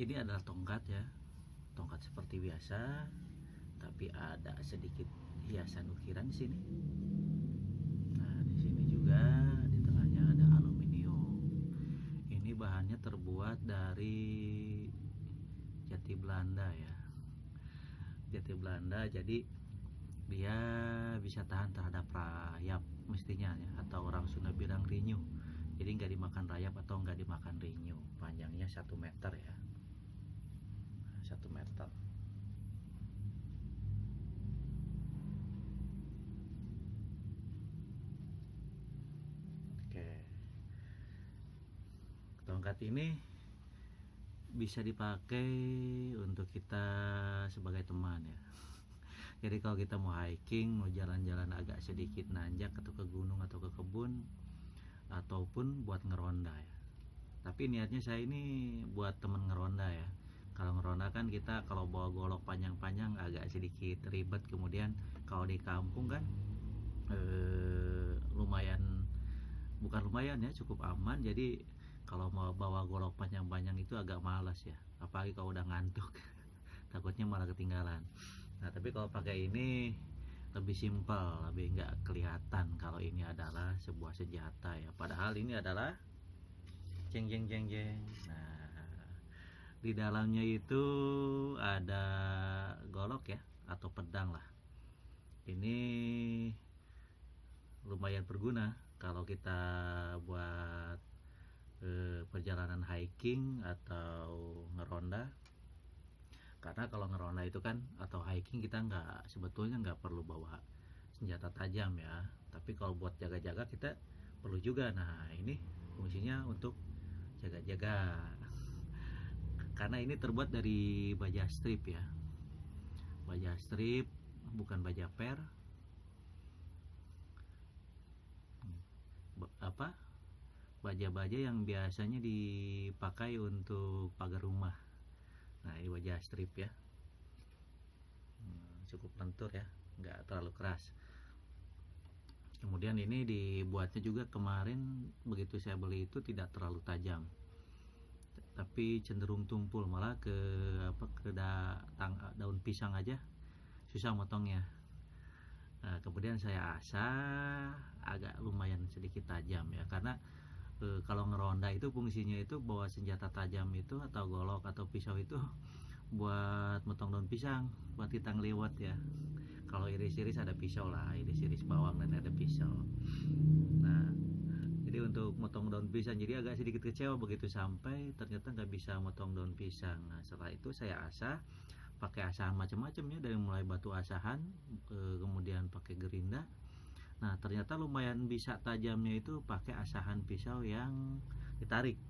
Ini adalah tongkat ya, tongkat seperti biasa, tapi ada sedikit hiasan ukiran di sini. Nah, di sini juga di tengahnya ada aluminium. Ini bahannya terbuat dari jati Belanda ya, jati Belanda. Jadi dia bisa tahan terhadap rayap mestinya ya, atau orang Sunda bilang rinyu. Jadi nggak dimakan rayap atau nggak dimakan rinyu. Panjangnya 1 meter ya, 1 meter. Oke, tongkat ini bisa dipakai untuk kita sebagai teman ya. Jadi kalau kita mau hiking, mau jalan-jalan agak sedikit nanjak atau ke gunung atau ke kebun, ataupun buat ngeronda ya. Tapi niatnya saya ini buat temen ngeronda ya. Kalau ngeronda kan kita kalau bawa golok panjang-panjang agak sedikit ribet. Kemudian kalau di kampung kan lumayan, bukan lumayan ya, cukup aman. Jadi kalau mau bawa golok panjang-panjang itu agak malas ya, apalagi kalau udah ngantuk. Takutnya malah ketinggalan. Nah, tapi kalau pakai ini lebih simpel, lebih nggak kelihatan kalau ini adalah sebuah senjata ya. Padahal ini adalah jeng jeng jeng jeng. Nah, di dalamnya itu ada golok ya, atau pedang lah. Ini lumayan berguna kalau kita buat perjalanan hiking atau ngeronda. Karena kalau ngeronda itu kan atau hiking kita sebetulnya nggak perlu bawa senjata tajam ya, tapi kalau buat jaga-jaga kita perlu juga. Nah, ini fungsinya untuk jaga-jaga. Karena ini terbuat dari baja strip ya, baja strip, bukan baja per. Baja-baja yang biasanya dipakai untuk pagar rumah. Nah, ini baja strip ya. Cukup lentur ya, nggak terlalu keras. Kemudian ini dibuatnya juga kemarin begitu saya beli itu tidak terlalu tajam, tapi cenderung tumpul, malah ke daun pisang aja susah motongnya. Nah, kemudian saya asah agak lumayan sedikit tajam ya, karena kalau ngeronda itu fungsinya itu bawa senjata tajam itu atau golok atau pisau itu buat motong daun pisang, buat kita ngelewat ya. Kalau iris-iris ada pisau lah, iris-iris bawang dan ada pisau. Nah, jadi untuk motong daun pisang, jadi agak sedikit kecewa begitu sampai ternyata nggak bisa motong daun pisang. Nah, setelah itu saya asah pakai asahan macam-macam ya, dari mulai batu asahan, kemudian pakai gerinda. Nah, ternyata lumayan bisa tajamnya itu pakai asahan pisau yang ditarik.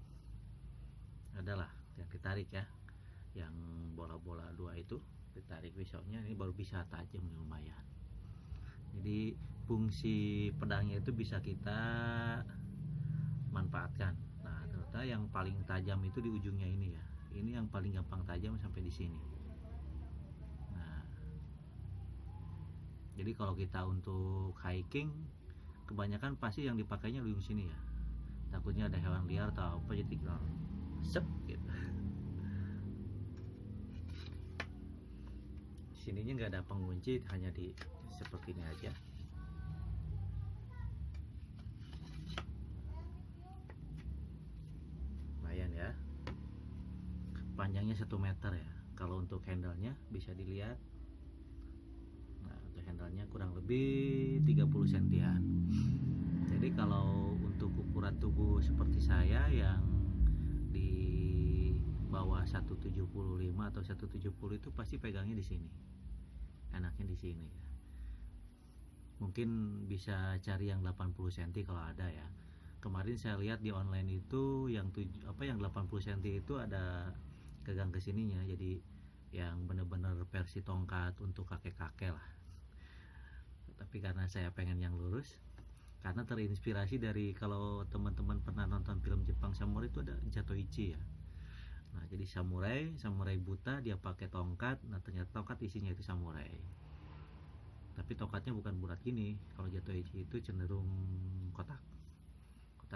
Adalah yang ditarik ya, yang bola-bola dua itu ditarik pisaunya, ini baru bisa tajam lumayan. Jadi fungsi pedangnya itu bisa kita manfaatkan. Nah, ternyata yang paling tajam itu di ujungnya ini ya. Ini yang paling gampang tajam sampai di sini. Nah, jadi kalau kita untuk hiking, kebanyakan pasti yang dipakainya di ujung sini ya. Takutnya ada hewan liar atau apa, jadi tinggal sep gitu. Sininya nggak ada pengunci, hanya di seperti ini aja. Lumayan ya, panjangnya 1 meter ya. Kalau untuk handle-nya bisa dilihat. Nah, untuk handle-nya kurang lebih 30 sentian. Jadi kalau untuk ukuran tubuh seperti saya yang di bawah 175 atau 170 itu pasti pegangnya di sini. Enaknya di sini ya. Mungkin bisa cari yang 80 cm kalau ada ya. Kemarin saya lihat di online itu yang 80 cm itu ada gagang kesininya, jadi yang bener-bener versi tongkat untuk kakek-kakek lah. Tapi karena saya pengen yang lurus, karena terinspirasi dari, kalau teman-teman pernah nonton film Jepang samurai itu ada Zatoichi ya. Nah, jadi samurai buta, dia pakai tongkat. Nah, ternyata tongkat isinya itu samurai, tapi tongkatnya bukan bulat gini. Kalau Zatoichi itu cenderung kotak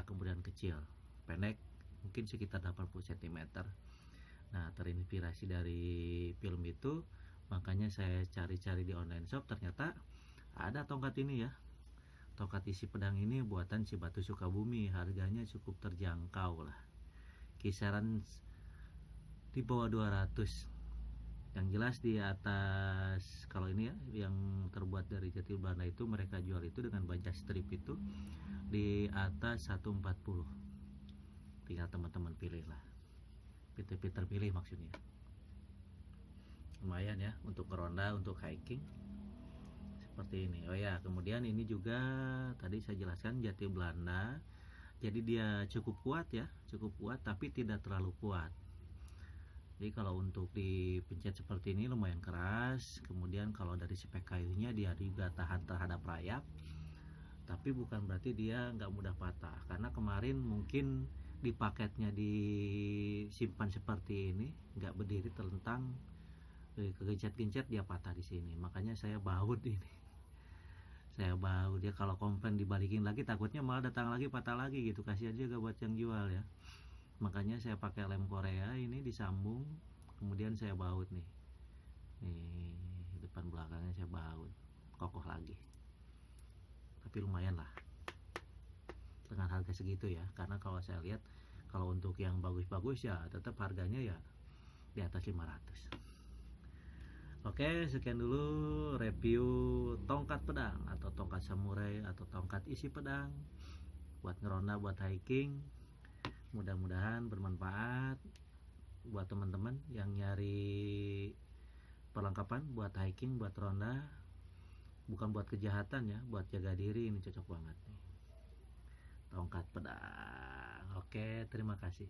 kemudian kecil, pendek, mungkin sekitar 80 cm. Nah, terinspirasi dari film itu, makanya saya cari-cari di online shop, ternyata ada tongkat ini ya. Tongkat isi pedang ini buatan si Batu Sukabumi, harganya cukup terjangkau lah. Kisaran di bawah 200. Yang jelas di atas, kalau ini ya yang terbuat dari jati Belanda itu mereka jual itu dengan baja strip itu di atas 140. Tinggal teman-teman pilih lah, pinter-pinter pilih maksudnya. Lumayan ya untuk ronda, untuk hiking seperti ini. Oh ya, kemudian ini juga tadi saya jelaskan jati Belanda, jadi dia cukup kuat ya, cukup kuat tapi tidak terlalu kuat. Jadi kalau untuk dipencet seperti ini lumayan keras. Kemudian kalau dari spek kayunya dia juga tahan terhadap rayap, tapi bukan berarti dia nggak mudah patah, karena kemarin mungkin di paketnya disimpan seperti ini, nggak berdiri, terlentang, kegencet-gencet dia patah di sini. Makanya saya baut ini, saya baut dia. Kalau komplain dibalikin lagi, takutnya malah datang lagi patah lagi gitu, kasihan juga buat yang jual ya. Makanya saya pakai lem Korea ini, disambung, kemudian saya baut nih depan belakangnya saya baut kokoh lagi. Tapi lumayan lah dengan harga segitu ya, karena kalau saya lihat kalau untuk yang bagus-bagus ya tetap harganya ya di atas 500. Oke, sekian dulu review tongkat pedang atau tongkat samurai atau tongkat isi pedang buat ngeronda, buat hiking. Mudah-mudahan bermanfaat buat teman-teman yang nyari perlengkapan buat hiking, buat ronda, bukan buat kejahatan ya, buat jaga diri. Ini cocok banget nih tongkat pedang. Oke, terima kasih.